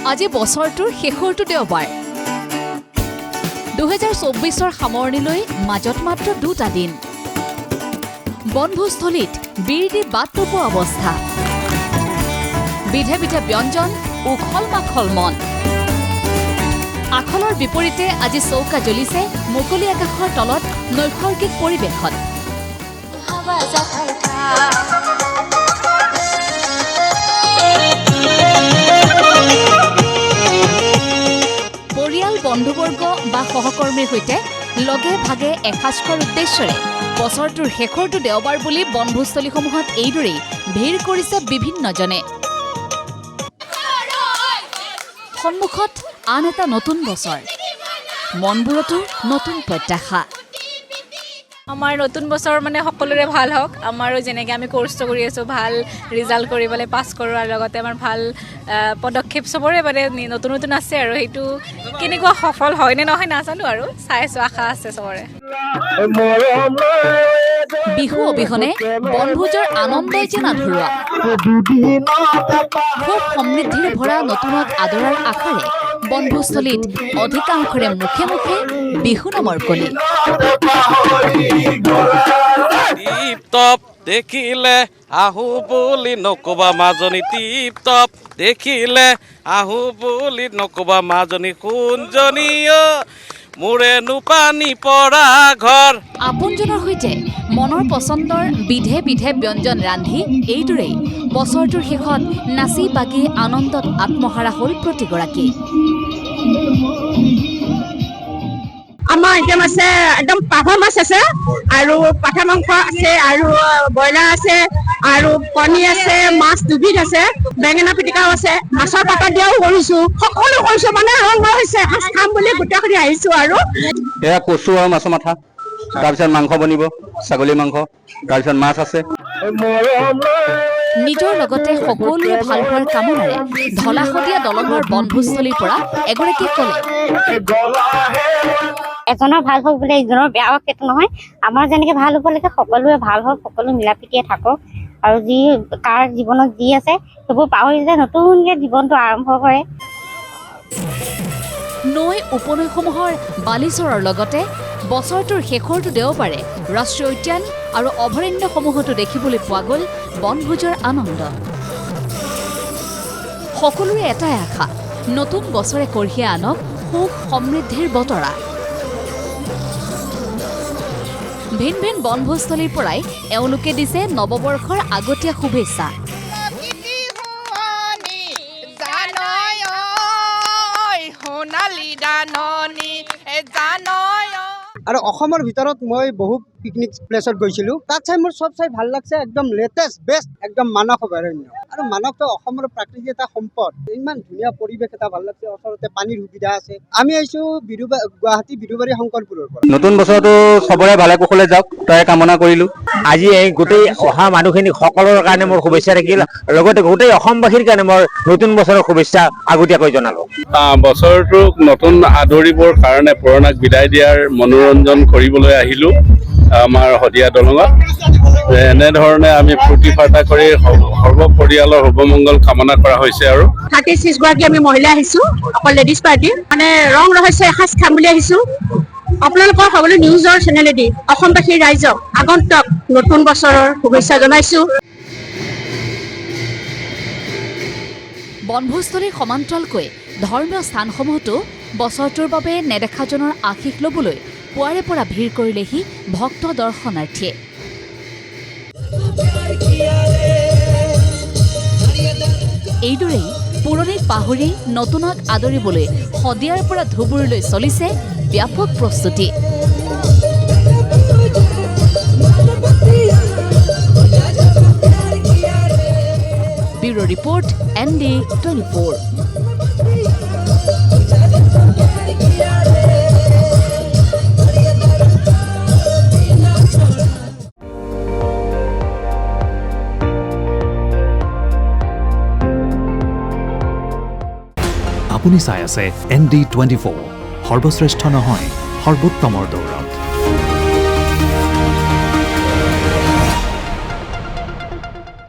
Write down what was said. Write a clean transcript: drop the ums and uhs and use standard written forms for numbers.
আজি বছৰটোৰ শেষৰটো দেওবাৰ 2024ৰ সামৰণিলৈ মাজত মাত্ৰ 2টা দিন বনভোজস্থলীত বিৰতি বাট নোপোৱা অৱস্থা বিধে বিধে ব্যঞ্জন উখল মাখল মন আখলৰ বিপৰীতে আজি চৌকা জ্বলিছে মুকলি আকাশৰ তলত নৈসৰ্গিক পৰিৱেশত পৰিয়াল বন্ধুবৰ্গ বা সহকৰ্মীৰ সৈতে লগে ভাগে এসাঁজ খোৱাৰ উদ্দেশ্যৰে বছৰটোৰ শেষৰটো দেওবাৰ বুলি বনভোজস্থলীসমূহত এইদৰেই ভিৰ কৰিছে বিভিন্নজনে সন্মুখত আন এটা নতুন বছৰ মনবোৰতো নতুন প্ৰত্যাশা আমাৰ নতুন বছৰ মানে সকলোৰে ভাল হওক আমাৰো যেনেকৈ আমি কোৰ্চটো কৰি আছোঁ ভাল ৰিজাল্ট কৰিবলৈ পাছ কৰোঁ আৰু লগতে আমাৰ ভাল পদক্ষেপ চবৰে মানে নতুন নতুন আছে আৰু সেইটো কেনেকুৱা সফল হয় নে নহয় নাজানো আৰু চাই আছোঁ আশা আছে চবৰে বিহু অবিহনে বনভোজৰ আনন্দই যেন আধৰুৱা খুব সমৃদ্ধিৰে ভৰা নতুনক আদৰাৰ আশাৰে বনভোজস্থলীত অধিকাংশৰে মুখে মুখে বিহু নামৰ কলি টিপ-টপ দেখিলে আহু বুলি নকবা মাজনী টিপ-টপ দেখিলে আহু বুলি নকবা মাজনী কোনজনী মোৰে নুপানী পৰা ঘৰ আপোনজনৰ সৈতে মনৰ পচন্দৰ বিধে বিধে ব্যঞ্জন ৰান্ধি এইদৰেই বছৰটোৰ শেষত নাচি বাগি আনন্দত আত্মহাৰা হ'ল প্ৰতিগৰাকী আমাৰ আইটেম আছে একদম পাভা মাছ আছে আৰু পাঠা মাংস আছে আৰু ব্ৰইলাৰ আছে আৰু কণী আছে মাছ দুবিধ আছে বেঙেনা পিটিকাও আছে মাছৰ পাতা দিয়াও কৰিছো সকলো কৰিছো মানে ৰং হৈছে সাজ খাম বুলি গোটেইখিনি আহিছো আৰু এয়া কচু আৰু মাছৰ মাথা তাৰপিছত মাংস বনিব ছাগলী মাংস তাৰপিছত মাছ আছে নিজৰ লগতে সকলোৰে ভাল হোৱাৰ কামনাৰে ধলাশদিয়া দলঙৰ বনভোজস্থলীৰ পৰা এগৰাকীয়ে ক'লে এজনৰ ভাল হওক বোলে ইজনৰ বেয়া হওক সেইটো নহয় আমাৰ যেনেকে ভাল হ'ব লাগে সকলোৱে ভাল হওক সকলো মিলা প্ৰীতিৰে থাকক আৰু যি কাৰ জীৱনত যি আছে সেইবোৰ পাহৰি যে নতুনকে জীৱনটো আৰম্ভ কৰে নৈ উপনৈসমূহৰ বালিচৰৰ লগতে বছৰটোৰ শেষৰটো দেওবাৰে ৰাষ্ট্ৰীয় উদ্যান আৰু অভয়াৰণ্যসমূহতো দেখিবলৈ পোৱা গ'ল বনভোজৰ আনন্দ সকলোৰে এটাই আশা নতুন বছৰে কঢ়িয়াই আনক সুখ সমৃদ্ধিৰ বতৰা ভিন ভিন বনভোজস্থলীৰ পৰাই এওঁলোকে দিছে নৱবৰ্ষৰ আগতীয়া শুভেচ্ছা আৰু অসমৰ ভিতৰত মই বহু পিকনিক প্লেচত গৈছিলোঁ তাত চাই মোৰ চব চাই ভাল লাগছে একদম লেটেষ্ট বেষ্ট একদম মানস অভয়াৰণ্য আৰু মানসটো অসমৰ প্ৰাকৃতিক এটা সম্পদ ইমান ধুনীয়া পৰিৱেশ এটা ভাল লাগছে ওচৰতে পানীৰ সুবিধা আছে আমি আহিছোঁ গুৱাহাটী বিৰুবাৰী শংকৰপুৰৰ পৰা নতুন বছৰটো চবৰে ভালে কুশলে যাওক তাৰে কামনা কৰিলোঁ আজি এই গোটেই অহা মানুহখিনি সকলোৰে কাৰণে মোৰ শুভেচ্ছা থাকিল লগতে গোটেই অসমবাসীৰ কাৰণে মই নতুন বছৰৰ শুভেচ্ছা আগতীয়াকৈ জনালোঁ বছৰটোক নতুন আদৰিবৰ কাৰণে পুৰণাক বিদায় দিয়াৰ মনোৰঞ্জন কৰিবলৈ আহিলোঁ আমাৰ শদিয়া দলঙত এনেধৰণে আমি ফূৰ্তি ফাৰ্তা কৰি সৰ্ব পৰিয়ালৰ শুভমংগল কামনা কৰা হৈছে আৰু 36 গৰাকী আমি মহিলা আহিছো অকল লেডিজ পাৰ্টি মানে ৰং ৰহস্য এসাঁজ খাম বুলি আহিছো আপোনালোকৰ সকলো নিউজৰ চেনেলেদি অসমবাসীৰ ৰাইজক আগন্তুক নতুন বছৰৰ শুভেচ্ছা জনাইছো বনভোজস্থলীৰ সমান্তৰালকৈ ধৰ্মীয় স্থানসমূহতো বছৰটোৰ বাবে নেদেখাজনৰ আশীষ ল'বলৈ পুৱাৰে পৰা ভিৰ কৰিলেহি ভক্ত দৰ্শনাৰ্থীয়ে এইদৰেই পুৰণিক পাহৰি নতুনক আদৰিবলৈ শদিয়াৰ পৰা ধুবুৰীলৈ চলিছে ব্যাপক প্ৰস্তুতি ব্যুৰ' ৰিপৰ্ট ND24 আপুনি চাই আছে ND24 সৰ্বশ্ৰেষ্ঠ নহয় সৰ্বোত্তমৰ দৌৰ